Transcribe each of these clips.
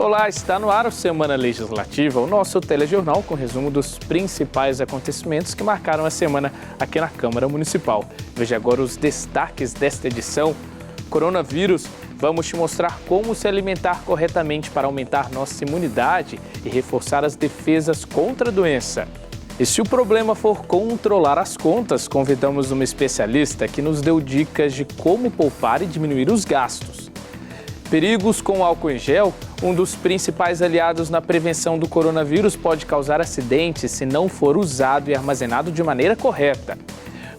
Olá, está no ar o Semana Legislativa, o nosso telejornal com resumo dos principais acontecimentos que marcaram a semana aqui na Câmara Municipal. Veja agora os destaques desta edição. Coronavírus, vamos te mostrar como se alimentar corretamente para aumentar nossa imunidade e reforçar as defesas contra a doença. E se o problema for controlar as contas, convidamos uma especialista que nos deu dicas de como poupar e diminuir os gastos. Perigos com o álcool em gel, um dos principais aliados na prevenção do coronavírus, pode causar acidentes se não for usado e armazenado de maneira correta.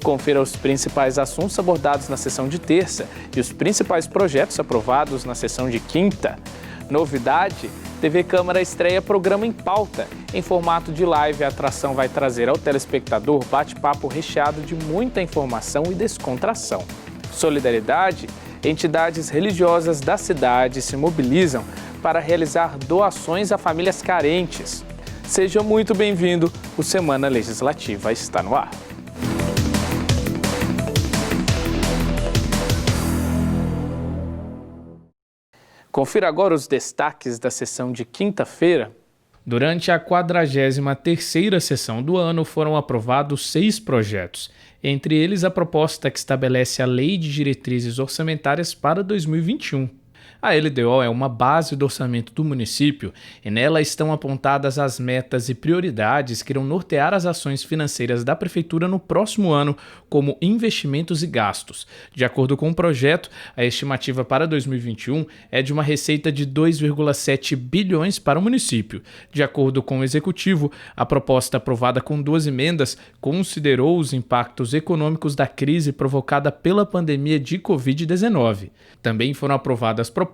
Confira os principais assuntos abordados na sessão de terça e os principais projetos aprovados na sessão de quinta. Novidade, TV Câmara estreia programa em pauta. Em formato de live, a atração vai trazer ao telespectador bate-papo recheado de muita informação e descontração. Solidariedade, entidades religiosas da cidade se mobilizam para realizar doações a famílias carentes. Seja muito bem-vindo, o Semana Legislativa está no ar. Confira agora os destaques da sessão de quinta-feira. Durante a 43ª sessão do ano, foram aprovados 6 projetos. Entre eles, a proposta que estabelece a Lei de Diretrizes Orçamentárias para 2021. A LDO é uma base do orçamento do município e nela estão apontadas as metas e prioridades que irão nortear as ações financeiras da Prefeitura no próximo ano, como investimentos e gastos. De acordo com o projeto, a estimativa para 2021 é de uma receita de 2,7 bilhões para o município. De acordo com o Executivo, a proposta aprovada com 2 emendas considerou os impactos econômicos da crise provocada pela pandemia de Covid-19. Também foram aprovadas propostas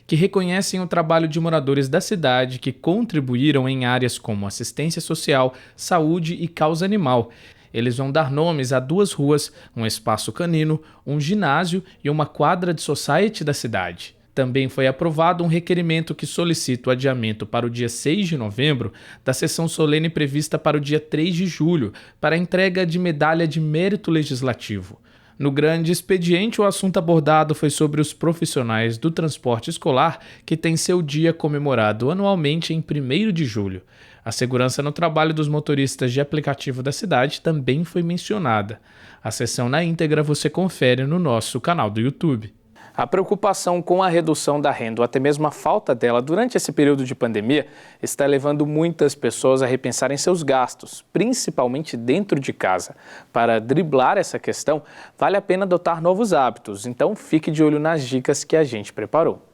que reconhecem o trabalho de moradores da cidade que contribuíram em áreas como assistência social, saúde e causa animal. Eles vão dar nomes a 2 ruas, um espaço canino, um ginásio e uma quadra de society da cidade. Também foi aprovado um requerimento que solicita o adiamento para o dia 6 de novembro da sessão solene prevista para o dia 3 de julho, para a entrega de medalha de mérito legislativo. No grande expediente, o assunto abordado foi sobre os profissionais do transporte escolar que têm seu dia comemorado anualmente em 1º de julho. A segurança no trabalho dos motoristas de aplicativo da cidade também foi mencionada. A sessão na íntegra você confere no nosso canal do YouTube. A preocupação com a redução da renda ou até mesmo a falta dela durante esse período de pandemia está levando muitas pessoas a repensarem seus gastos, principalmente dentro de casa. Para driblar essa questão, vale a pena adotar novos hábitos, então fique de olho nas dicas que a gente preparou.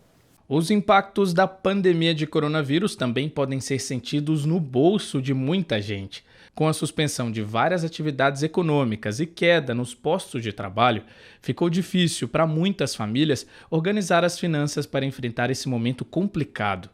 Os impactos da pandemia de coronavírus também podem ser sentidos no bolso de muita gente. Com a suspensão de várias atividades econômicas e queda nos postos de trabalho, ficou difícil para muitas famílias organizar as finanças para enfrentar esse momento complicado.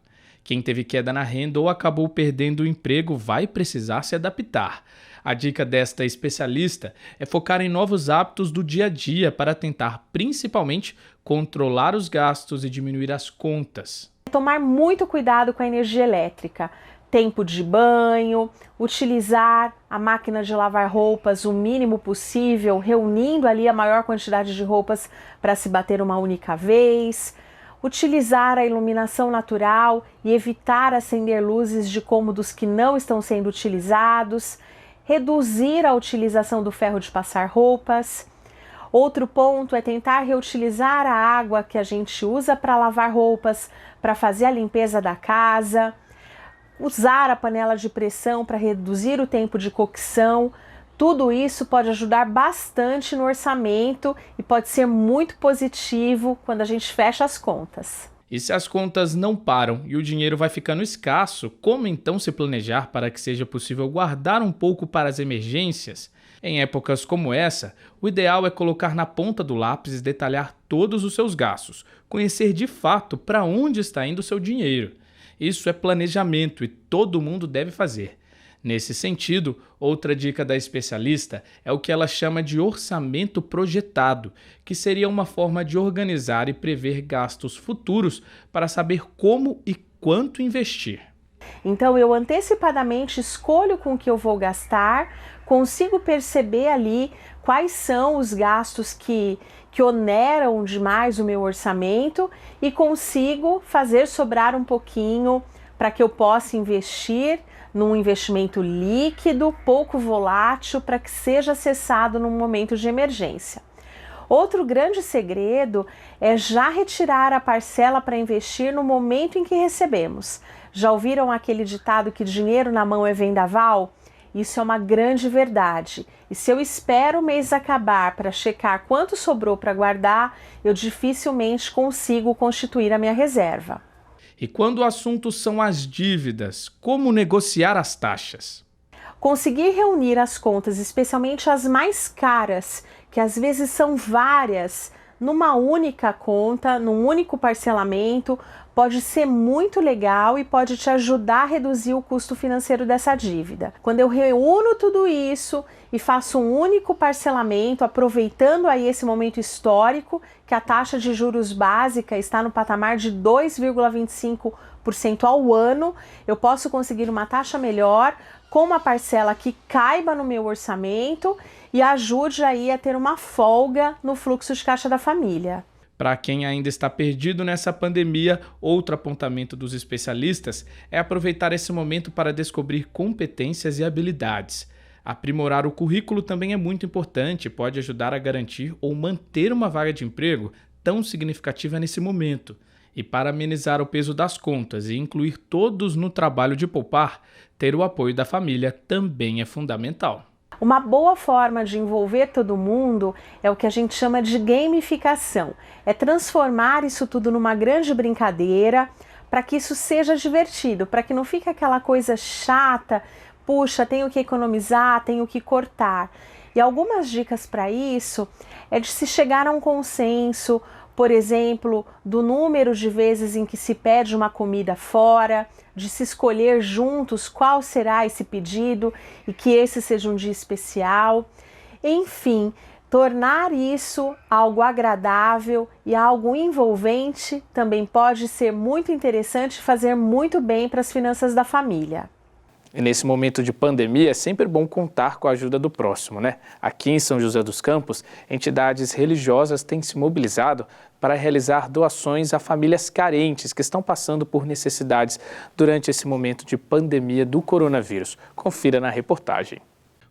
Quem teve queda na renda ou acabou perdendo o emprego vai precisar se adaptar. A dica desta especialista é focar em novos hábitos do dia a dia para tentar, principalmente, controlar os gastos e diminuir as contas. Tomar muito cuidado com a energia elétrica. Tempo de banho, utilizar a máquina de lavar roupas o mínimo possível, reunindo ali a maior quantidade de roupas para se bater uma única vez, utilizar a iluminação natural e evitar acender luzes de cômodos que não estão sendo utilizados, reduzir a utilização do ferro de passar roupas. Outro ponto é tentar reutilizar a água que a gente usa para lavar roupas, para fazer a limpeza da casa. Usar a panela de pressão para reduzir o tempo de cocção. Tudo isso pode ajudar bastante no orçamento e pode ser muito positivo quando a gente fecha as contas. E se as contas não param e o dinheiro vai ficando escasso, como então se planejar para que seja possível guardar um pouco para as emergências? Em épocas como essa, o ideal é colocar na ponta do lápis e detalhar todos os seus gastos, conhecer de fato para onde está indo o seu dinheiro. Isso é planejamento e todo mundo deve fazer. Nesse sentido, outra dica da especialista é o que ela chama de orçamento projetado, que seria uma forma de organizar e prever gastos futuros para saber como e quanto investir. Então eu antecipadamente escolho com o que eu vou gastar, consigo perceber ali quais são os gastos que que oneram demais o meu orçamento e consigo fazer sobrar um pouquinho para que eu possa investir num investimento líquido, pouco volátil, para que seja acessado num momento de emergência. Outro grande segredo é já retirar a parcela para investir no momento em que recebemos. Já ouviram aquele ditado que dinheiro na mão é vendaval? Isso é uma grande verdade. E se eu espero o mês acabar para checar quanto sobrou para guardar, eu dificilmente consigo constituir a minha reserva. E quando o assunto são as dívidas, como negociar as taxas? Conseguir reunir as contas, especialmente as mais caras, que às vezes são várias, numa única conta, num único parcelamento, pode ser muito legal e pode te ajudar a reduzir o custo financeiro dessa dívida. Quando eu reúno tudo isso e faço um único parcelamento, aproveitando aí esse momento histórico, que a taxa de juros básica está no patamar de 2,25% ao ano, eu posso conseguir uma taxa melhor, com uma parcela que caiba no meu orçamento e ajude aí a ter uma folga no fluxo de caixa da família. Para quem ainda está perdido nessa pandemia, outro apontamento dos especialistas é aproveitar esse momento para descobrir competências e habilidades. Aprimorar o currículo também é muito importante e pode ajudar a garantir ou manter uma vaga de emprego tão significativa nesse momento. E para amenizar o peso das contas e incluir todos no trabalho de poupar, ter o apoio da família também é fundamental. Uma boa forma de envolver todo mundo é o que a gente chama de gamificação. É transformar isso tudo numa grande brincadeira para que isso seja divertido, para que não fique aquela coisa chata, puxa, tenho que economizar, tenho que cortar. E algumas dicas para isso é de se chegar a um consenso, por exemplo, do número de vezes em que se pede uma comida fora, de se escolher juntos qual será esse pedido e que esse seja um dia especial. Enfim, tornar isso algo agradável e algo envolvente também pode ser muito interessante e fazer muito bem para as finanças da família. E nesse momento de pandemia é sempre bom contar com a ajuda do próximo, né? Aqui em São José dos Campos, entidades religiosas têm se mobilizado para realizar doações a famílias carentes que estão passando por necessidades durante esse momento de pandemia do coronavírus. Confira na reportagem.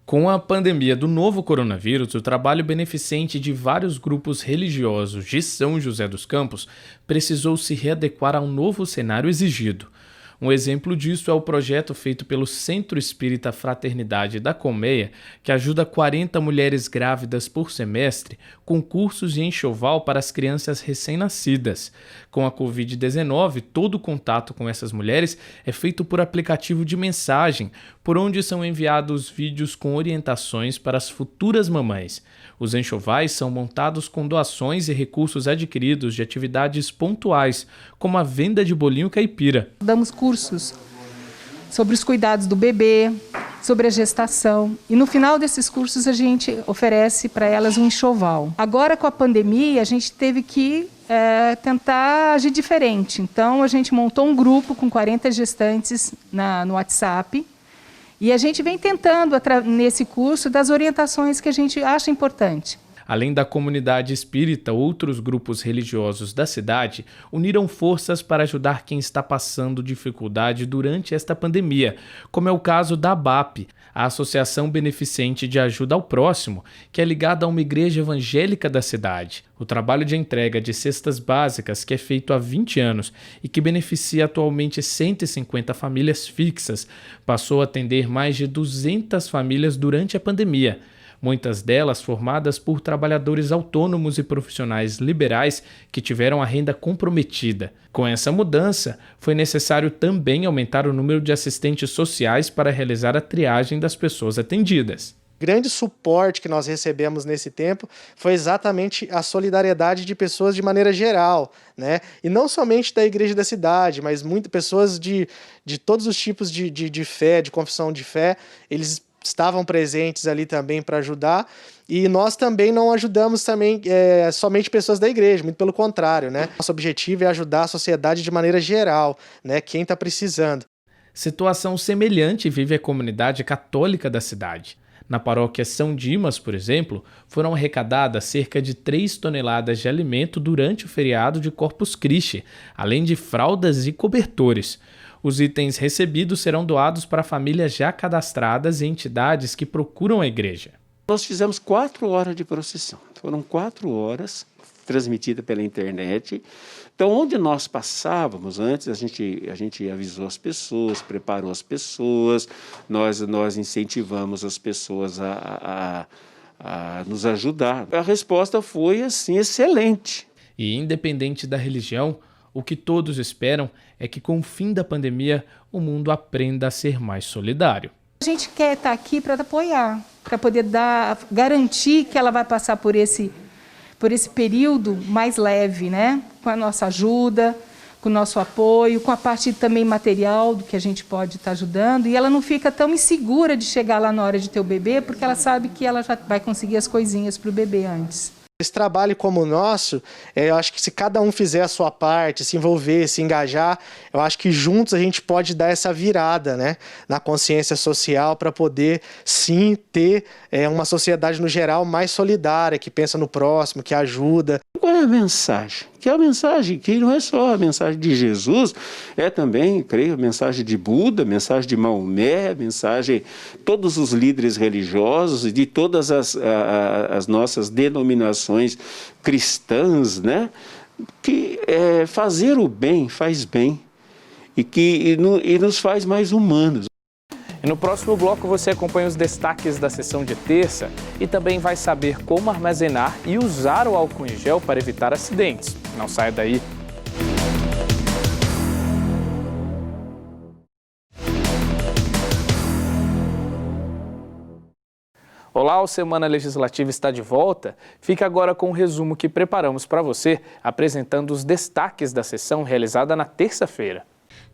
Com a pandemia do novo coronavírus, o trabalho beneficente de vários grupos religiosos de São José dos Campos precisou se readequar a um novo cenário exigido. Um exemplo disso é o projeto feito pelo Centro Espírita Fraternidade da Colmeia, que ajuda 40 mulheres grávidas por semestre com cursos de enxoval para as crianças recém-nascidas. Com a Covid-19, todo o contato com essas mulheres é feito por aplicativo de mensagem, por onde são enviados vídeos com orientações para as futuras mamães. Os enxovais são montados com doações e recursos adquiridos de atividades pontuais, como a venda de bolinho caipira. Damos cursos sobre os cuidados do bebê, sobre a gestação. E no final desses cursos a gente oferece para elas um enxoval. Agora com a pandemia a gente teve que tentar agir diferente. Então a gente montou um grupo com 40 gestantes no WhatsApp. E a gente vem tentando, nesse curso, das orientações que a gente acha importante. Além da comunidade espírita, outros grupos religiosos da cidade uniram forças para ajudar quem está passando dificuldade durante esta pandemia, como é o caso da ABAP, a Associação Beneficente de Ajuda ao Próximo, que é ligada a uma igreja evangélica da cidade. O trabalho de entrega de cestas básicas, que é feito há 20 anos e que beneficia atualmente 150 famílias fixas, passou a atender mais de 200 famílias durante a pandemia. Muitas delas formadas por trabalhadores autônomos e profissionais liberais que tiveram a renda comprometida. Com essa mudança, foi necessário também aumentar o número de assistentes sociais para realizar a triagem das pessoas atendidas. O grande suporte que nós recebemos nesse tempo foi exatamente a solidariedade de pessoas de maneira geral, né? E não somente da igreja da cidade, mas muitas pessoas de todos os tipos de fé, de confissão de fé, eles estavam presentes ali também para ajudar, e nós também não ajudamos também somente pessoas da igreja, muito pelo contrário, né? Nosso objetivo é ajudar a sociedade de maneira geral, né? Quem está precisando. Situação semelhante vive a comunidade católica da cidade. Na paróquia São Dimas, por exemplo, foram arrecadadas cerca de 3 toneladas de alimento durante o feriado de Corpus Christi, além de fraldas e cobertores. Os itens recebidos serão doados para famílias já cadastradas e entidades que procuram a igreja. Nós fizemos 4 horas de procissão. Foram 4 horas transmitida pela internet. Então, onde nós passávamos antes, a gente avisou as pessoas, preparou as pessoas, nós incentivamos as pessoas a nos ajudar. A resposta foi, assim, excelente. E independente da religião, o que todos esperam é que com o fim da pandemia, o mundo aprenda a ser mais solidário. A gente quer estar aqui para apoiar, para poder garantir que ela vai passar por esse período mais leve, né? Com a nossa ajuda, com o nosso apoio, com a parte também material do que a gente pode estar ajudando. E ela não fica tão insegura de chegar lá na hora de ter o bebê, porque ela sabe que ela já vai conseguir as coisinhas para o bebê antes. Esse trabalho como o nosso, eu acho que se cada um fizer a sua parte, se envolver, se engajar, eu acho que juntos a gente pode dar essa virada, né, na consciência social para poder, sim, ter uma sociedade no geral mais solidária, que pensa no próximo, que ajuda. Qual é a mensagem? Que é a mensagem que não é só a mensagem de Jesus, é também, creio, a mensagem de Buda, a mensagem de Maomé, a mensagem de todos os líderes religiosos e de todas as nossas denominações cristãs, né? Que fazer o bem faz bem e nos faz mais humanos. E no próximo bloco você acompanha os destaques da sessão de terça e também vai saber como armazenar e usar o álcool em gel para evitar acidentes. Não saia daí. Olá, o Semana Legislativa está de volta. Fica agora com o resumo que preparamos para você, apresentando os destaques da sessão realizada na terça-feira.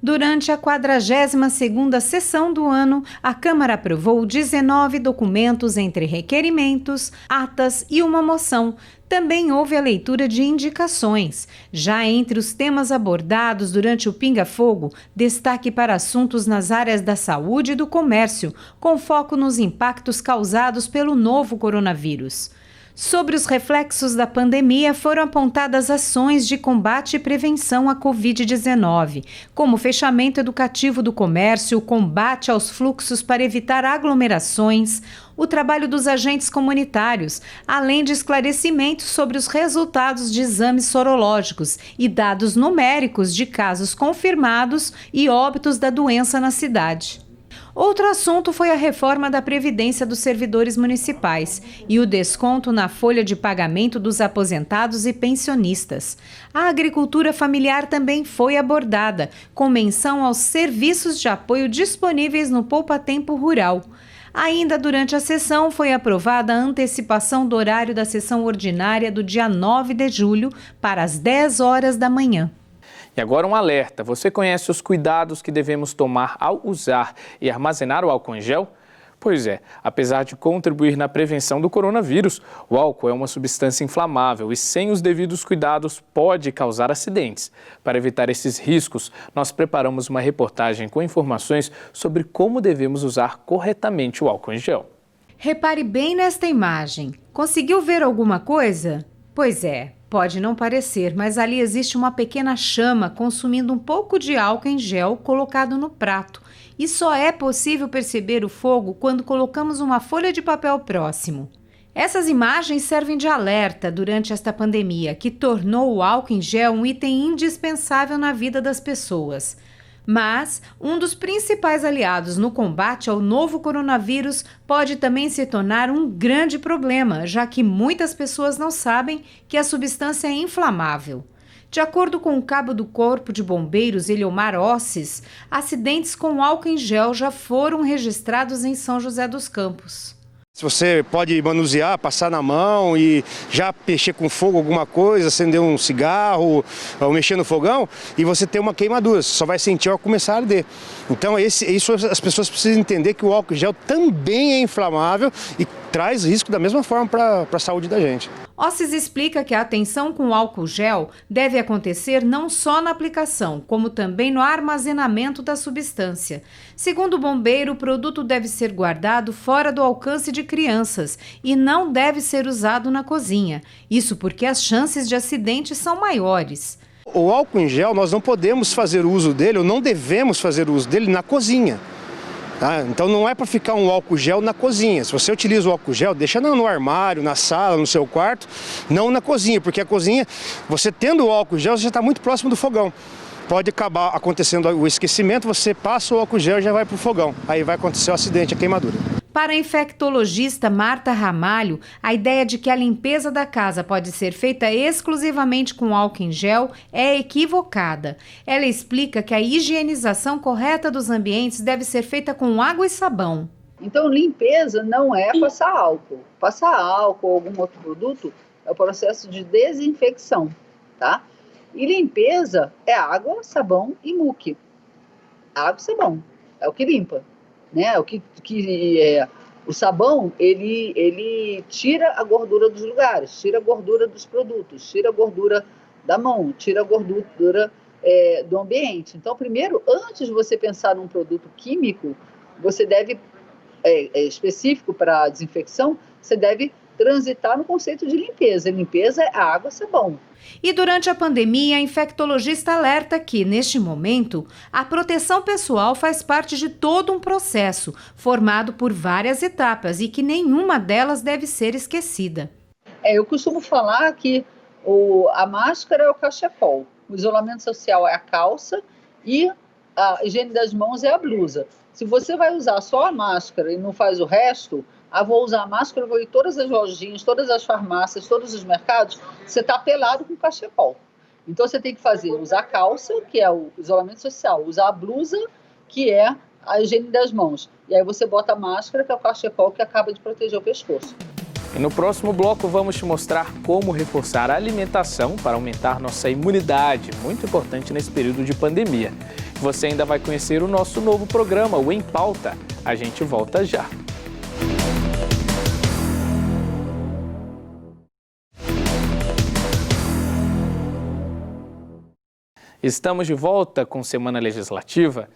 Durante a 42ª sessão do ano, a Câmara aprovou 19 documentos entre requerimentos, atas e uma moção. Também houve a leitura de indicações. Já entre os temas abordados durante o Pinga Fogo, destaque para assuntos nas áreas da saúde e do comércio, com foco nos impactos causados pelo novo coronavírus. Sobre os reflexos da pandemia, foram apontadas ações de combate e prevenção à Covid-19, como o fechamento educativo do comércio, o combate aos fluxos para evitar aglomerações, o trabalho dos agentes comunitários, além de esclarecimentos sobre os resultados de exames sorológicos e dados numéricos de casos confirmados e óbitos da doença na cidade. Outro assunto foi a reforma da Previdência dos servidores municipais e o desconto na folha de pagamento dos aposentados e pensionistas. A agricultura familiar também foi abordada, com menção aos serviços de apoio disponíveis no Poupa Tempo Rural. Ainda durante a sessão foi aprovada a antecipação do horário da sessão ordinária do dia 9 de julho para as 10 horas da manhã. E agora um alerta, você conhece os cuidados que devemos tomar ao usar e armazenar o álcool em gel? Pois é, apesar de contribuir na prevenção do coronavírus, o álcool é uma substância inflamável e sem os devidos cuidados pode causar acidentes. Para evitar esses riscos, nós preparamos uma reportagem com informações sobre como devemos usar corretamente o álcool em gel. Repare bem nesta imagem. Conseguiu ver alguma coisa? Pois é. Pode não parecer, mas ali existe uma pequena chama consumindo um pouco de álcool em gel colocado no prato. E só é possível perceber o fogo quando colocamos uma folha de papel próximo. Essas imagens servem de alerta durante esta pandemia, que tornou o álcool em gel um item indispensável na vida das pessoas. Mas um dos principais aliados no combate ao novo coronavírus pode também se tornar um grande problema, já que muitas pessoas não sabem que a substância é inflamável. De acordo com o cabo do Corpo de Bombeiros, Eliomar Ossis, acidentes com álcool em gel já foram registrados em São José dos Campos. Se você pode manusear, passar na mão e já mexer com fogo alguma coisa, acender um cigarro ou mexer no fogão e você tem uma queimadura, você só vai sentir ao começar a arder. Então isso as pessoas precisam entender que o álcool gel também é inflamável e traz risco da mesma forma para a saúde da gente. Ossis explica que a atenção com o álcool gel deve acontecer não só na aplicação, como também no armazenamento da substância. Segundo o bombeiro, o produto deve ser guardado fora do alcance de crianças e não deve ser usado na cozinha. Isso porque as chances de acidente são maiores. O álcool em gel, nós não podemos fazer uso dele, ou não devemos fazer uso dele na cozinha. Tá? Então não é para ficar um álcool gel na cozinha. Se você utiliza o álcool gel, deixa no armário, na sala, no seu quarto, não na cozinha, porque a cozinha, você tendo o álcool gel, você já está muito próximo do fogão. Pode acabar acontecendo o esquecimento, você passa o álcool gel e já vai para o fogão. Aí vai acontecer o acidente, a queimadura. Para a infectologista Marta Ramalho, a ideia de que a limpeza da casa pode ser feita exclusivamente com álcool em gel é equivocada. Ela explica que a higienização correta dos ambientes deve ser feita com água e sabão. Então, limpeza não é passar álcool. Passar álcool ou algum outro produto é o processo de desinfecção, tá? E limpeza é água, sabão e muque. Água e sabão é o que limpa. Né? O sabão, ele tira a gordura dos lugares, tira a gordura dos produtos, tira a gordura da mão, tira a gordura do ambiente. Então, primeiro, antes de você pensar num produto químico, você deve, específico para a desinfecção, você deve transitar no conceito de limpeza. Limpeza é água, sabão. E durante a pandemia, a infectologista alerta que, neste momento, a proteção pessoal faz parte de todo um processo, formado por várias etapas e que nenhuma delas deve ser esquecida. Eu costumo falar que a máscara é o cachecol, o isolamento social é a calça e a higiene das mãos é a blusa. Se você vai usar só a máscara e não faz o resto, vou usar a máscara, vou ir em todas as lojinhas, todas as farmácias, todos os mercados, você está pelado com cachecol. Então você tem que usar a calça, que é o isolamento social, usar a blusa, que é a higiene das mãos. E aí você bota a máscara, que é o cachecol, que acaba de proteger o pescoço. E no próximo bloco vamos te mostrar como reforçar a alimentação para aumentar nossa imunidade, muito importante nesse período de pandemia. Você ainda vai conhecer o nosso novo programa, o Em Pauta. A gente volta já. Estamos de volta com Semana Legislativa.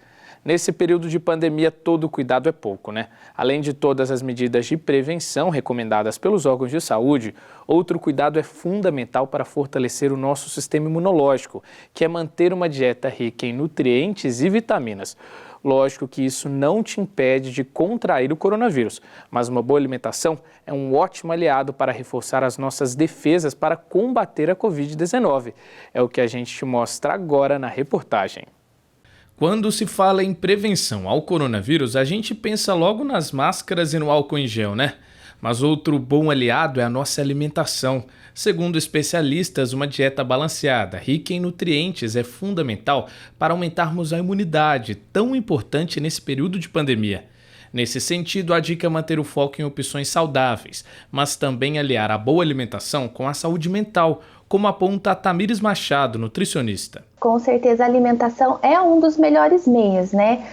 Nesse período de pandemia, todo cuidado é pouco, né? Além de todas as medidas de prevenção recomendadas pelos órgãos de saúde, outro cuidado é fundamental para fortalecer o nosso sistema imunológico, que é manter uma dieta rica em nutrientes e vitaminas. Lógico que isso não te impede de contrair o coronavírus, mas uma boa alimentação é um ótimo aliado para reforçar as nossas defesas para combater a Covid-19. É o que a gente te mostra agora na reportagem. Quando se fala em prevenção ao coronavírus, a gente pensa logo nas máscaras e no álcool em gel, né? Mas outro bom aliado é a nossa alimentação. Segundo especialistas, uma dieta balanceada, rica em nutrientes, é fundamental para aumentarmos a imunidade, tão importante nesse período de pandemia. Nesse sentido, a dica é manter o foco em opções saudáveis, mas também aliar a boa alimentação com a saúde mental, como aponta a Tamires Machado, nutricionista. Com certeza a alimentação é um dos melhores meios, né?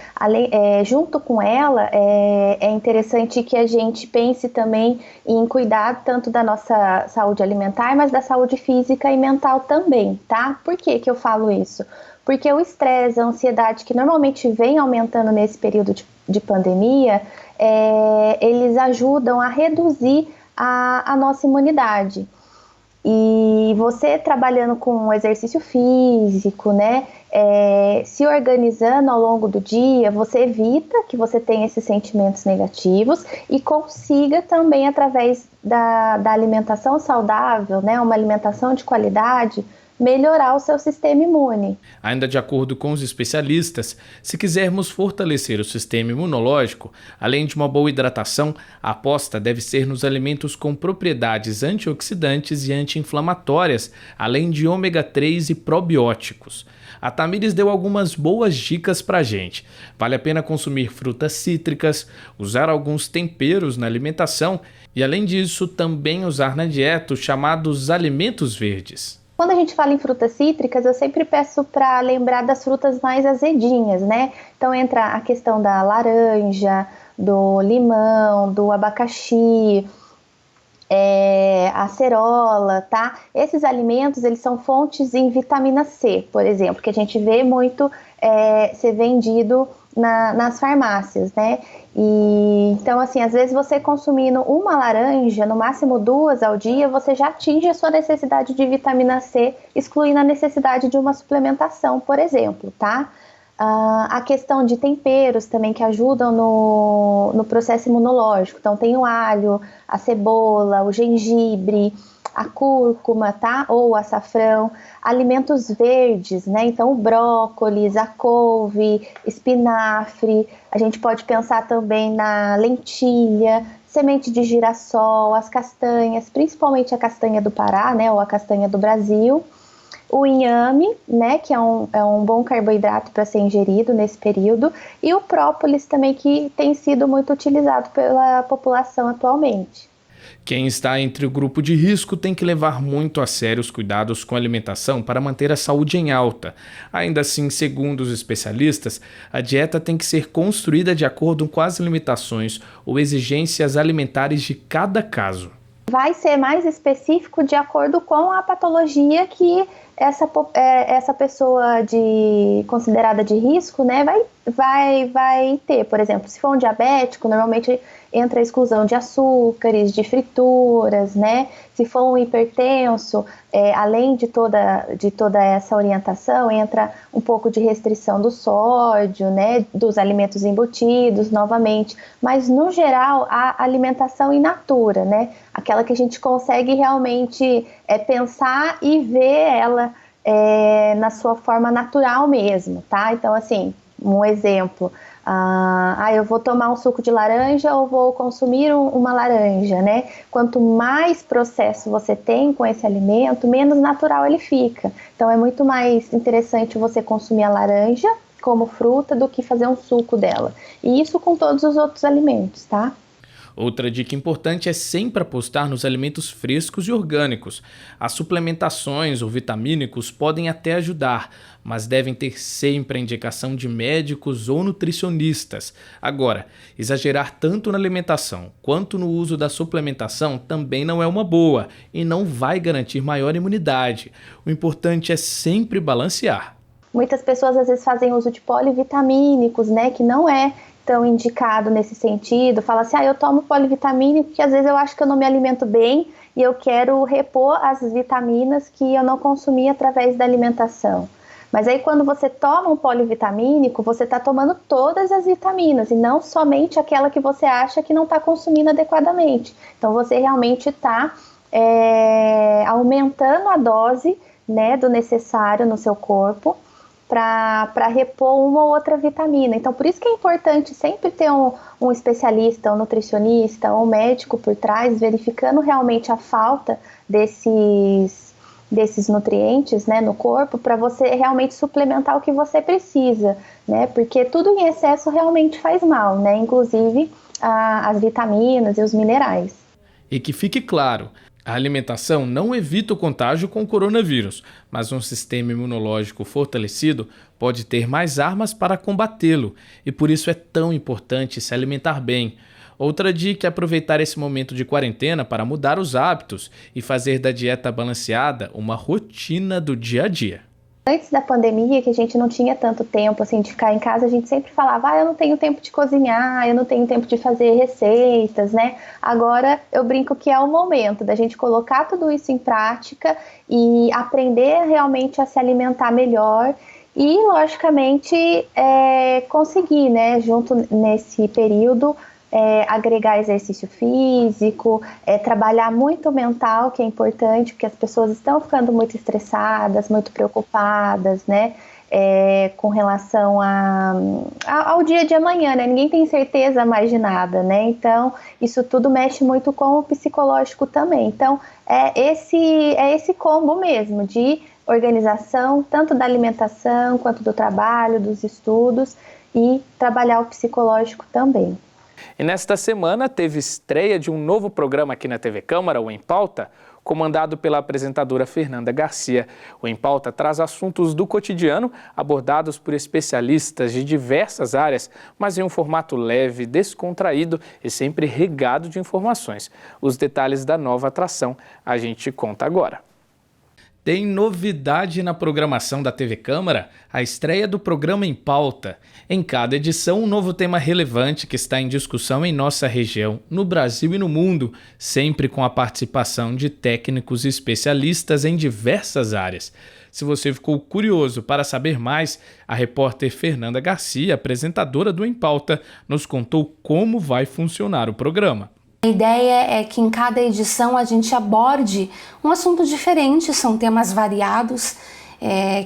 Junto com ela, é interessante que a gente pense também em cuidar tanto da nossa saúde alimentar, mas da saúde física e mental também, tá? Por que eu falo isso? Porque o estresse, a ansiedade que normalmente vem aumentando nesse período de pandemia, eles ajudam a reduzir a nossa imunidade. E você trabalhando com exercício físico, né, se organizando ao longo do dia, você evita que você tenha esses sentimentos negativos e consiga também, através da alimentação saudável, né, uma alimentação de qualidade, melhorar o seu sistema imune. Ainda de acordo com os especialistas, se quisermos fortalecer o sistema imunológico, além de uma boa hidratação, a aposta deve ser nos alimentos com propriedades antioxidantes e anti-inflamatórias, além de ômega 3 e probióticos. A Tamires deu algumas boas dicas pra gente. Vale a pena consumir frutas cítricas, usar alguns temperos na alimentação e, além disso, também usar na dieta os chamados alimentos verdes. Quando a gente fala em frutas cítricas, eu sempre peço para lembrar das frutas mais azedinhas, né? Então entra a questão da laranja, do limão, do abacaxi, a acerola, tá? Esses alimentos, eles são fontes em vitamina C, por exemplo, que a gente vê muito ser vendido nas farmácias, né? E então, assim, às vezes você consumindo uma laranja, no máximo 2 ao dia, você já atinge a sua necessidade de vitamina C, excluindo a necessidade de uma suplementação, por exemplo, tá? A questão de temperos também que ajudam no processo imunológico. Então, tem o alho, a cebola, o gengibre, a cúrcuma, tá? Ou o açafrão. Alimentos verdes, né? Então, o brócolis, a couve, espinafre. A gente pode pensar também na lentilha, semente de girassol, as castanhas, principalmente a castanha do Pará, né? Ou a castanha do Brasil. O inhame, né, que é um bom carboidrato para ser ingerido nesse período, e o própolis também, que tem sido muito utilizado pela população atualmente. Quem está entre o grupo de risco tem que levar muito a sério os cuidados com a alimentação para manter a saúde em alta. Ainda assim, segundo os especialistas, a dieta tem que ser construída de acordo com as limitações ou exigências alimentares de cada caso. Vai ser mais específico de acordo com a patologia que essa pessoa considerada de risco, né, vai ter. Por exemplo, se for um diabético, normalmente entra a exclusão de açúcares, de frituras, né? Se for um hipertenso, além de toda essa orientação, entra um pouco de restrição do sódio, né, dos alimentos embutidos, novamente. Mas, no geral, a alimentação in natura, né? Aquela que a gente consegue realmente pensar e ver ela na sua forma natural mesmo, tá? Então, assim, um exemplo, eu vou tomar um suco de laranja ou vou consumir uma laranja, né? Quanto mais processo você tem com esse alimento, menos natural ele fica. Então, é muito mais interessante você consumir a laranja como fruta do que fazer um suco dela. E isso com todos os outros alimentos, tá? Outra dica importante é sempre apostar nos alimentos frescos e orgânicos. As suplementações ou vitamínicos podem até ajudar, mas devem ter sempre a indicação de médicos ou nutricionistas. Agora, exagerar tanto na alimentação quanto no uso da suplementação também não é uma boa e não vai garantir maior imunidade. O importante é sempre balancear. Muitas pessoas às vezes fazem uso de polivitamínicos, né, que não é tão indicado nesse sentido. Fala assim, eu tomo polivitamínico porque às vezes eu acho que eu não me alimento bem e eu quero repor as vitaminas que eu não consumi através da alimentação. Mas aí quando você toma um polivitamínico, você está tomando todas as vitaminas e não somente aquela que você acha que não está consumindo adequadamente. Então você realmente está aumentando a dose, né, do necessário no seu corpo para repor uma ou outra vitamina. Então, por isso que é importante sempre ter um especialista, um nutricionista, um médico por trás, verificando realmente a falta desses nutrientes, né, no corpo, para você realmente suplementar o que você precisa, né, porque tudo em excesso realmente faz mal, né, inclusive as vitaminas e os minerais. E que fique claro, a alimentação não evita o contágio com o coronavírus, mas um sistema imunológico fortalecido pode ter mais armas para combatê-lo, e por isso é tão importante se alimentar bem. Outra dica é aproveitar esse momento de quarentena para mudar os hábitos e fazer da dieta balanceada uma rotina do dia a dia. Antes da pandemia, que a gente não tinha tanto tempo assim, de ficar em casa, a gente sempre falava, eu não tenho tempo de cozinhar, eu não tenho tempo de fazer receitas, né? Agora eu brinco que é o momento da gente colocar tudo isso em prática e aprender realmente a se alimentar melhor e, logicamente, conseguir, né, junto nesse período, agregar exercício físico, trabalhar muito o mental, que é importante, porque as pessoas estão ficando muito estressadas, muito preocupadas, né, com relação ao dia de amanhã, né, ninguém tem certeza mais de nada, né, então isso tudo mexe muito com o psicológico também. Então é esse combo mesmo de organização, tanto da alimentação quanto do trabalho, dos estudos, e trabalhar o psicológico também. E nesta semana teve estreia de um novo programa aqui na TV Câmara, o Em Pauta, comandado pela apresentadora Fernanda Garcia. O Em Pauta traz assuntos do cotidiano abordados por especialistas de diversas áreas, mas em um formato leve, descontraído e sempre regado de informações. Os detalhes da nova atração a gente conta agora. Tem novidade na programação da TV Câmara, a estreia do programa Em Pauta. Em cada edição, um novo tema relevante que está em discussão em nossa região, no Brasil e no mundo, sempre com a participação de técnicos e especialistas em diversas áreas. Se você ficou curioso para saber mais, a repórter Fernanda Garcia, apresentadora do Em Pauta, nos contou como vai funcionar o programa. A ideia é que em cada edição a gente aborde um assunto diferente, são temas variados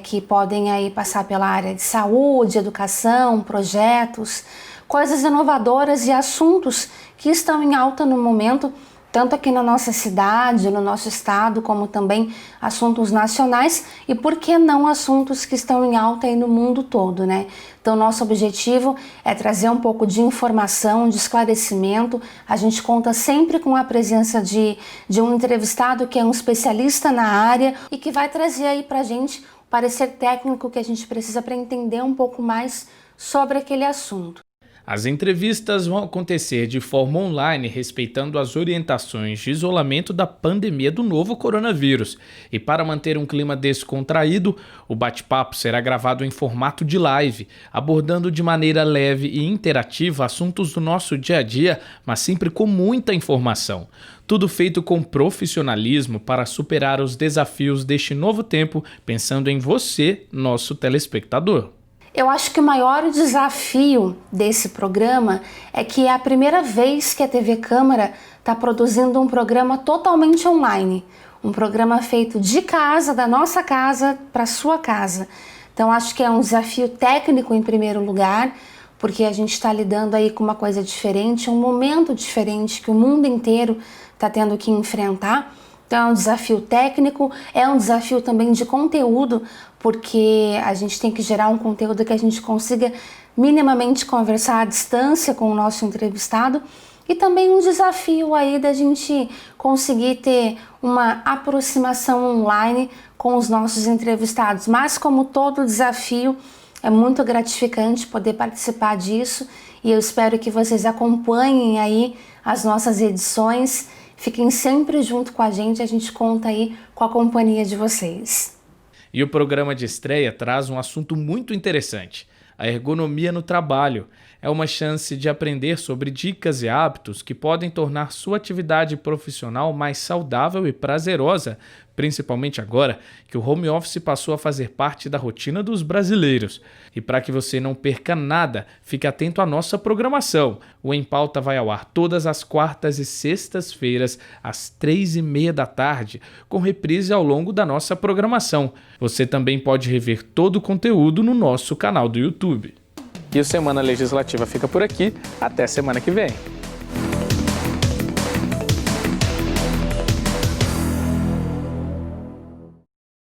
que podem aí passar pela área de saúde, educação, projetos, coisas inovadoras e assuntos que estão em alta no momento, tanto aqui na nossa cidade, no nosso estado, como também assuntos nacionais e, por que não, assuntos que estão em alta aí no mundo todo, né? Então, nosso objetivo é trazer um pouco de informação, de esclarecimento. A gente conta sempre com a presença de um entrevistado que é um especialista na área e que vai trazer aí pra gente o parecer técnico que a gente precisa para entender um pouco mais sobre aquele assunto. As entrevistas vão acontecer de forma online, respeitando as orientações de isolamento da pandemia do novo coronavírus. E para manter um clima descontraído, o bate-papo será gravado em formato de live, abordando de maneira leve e interativa assuntos do nosso dia a dia, mas sempre com muita informação. Tudo feito com profissionalismo para superar os desafios deste novo tempo, pensando em você, nosso telespectador. Eu acho que o maior desafio desse programa é que é a primeira vez que a TV Câmara está produzindo um programa totalmente online. Um programa feito de casa, da nossa casa para a sua casa. Então acho que é um desafio técnico em primeiro lugar, porque a gente está lidando aí com uma coisa diferente, um momento diferente que o mundo inteiro está tendo que enfrentar. Então é um desafio técnico, é um desafio também de conteúdo, porque a gente tem que gerar um conteúdo que a gente consiga minimamente conversar à distância com o nosso entrevistado e também um desafio aí da gente conseguir ter uma aproximação online com os nossos entrevistados. Mas como todo desafio, é muito gratificante poder participar disso e eu espero que vocês acompanhem aí as nossas edições. Fiquem sempre junto com a gente conta aí com a companhia de vocês. E o programa de estreia traz um assunto muito interessante, a ergonomia no trabalho. É uma chance de aprender sobre dicas e hábitos que podem tornar sua atividade profissional mais saudável e prazerosa, principalmente agora que o home office passou a fazer parte da rotina dos brasileiros. E para que você não perca nada, fique atento à nossa programação. O Em Pauta vai ao ar todas as quartas e sextas-feiras, às 3h30 da tarde, com reprise ao longo da nossa programação. Você também pode rever todo o conteúdo no nosso canal do YouTube. E o Semana Legislativa fica por aqui. Até semana que vem.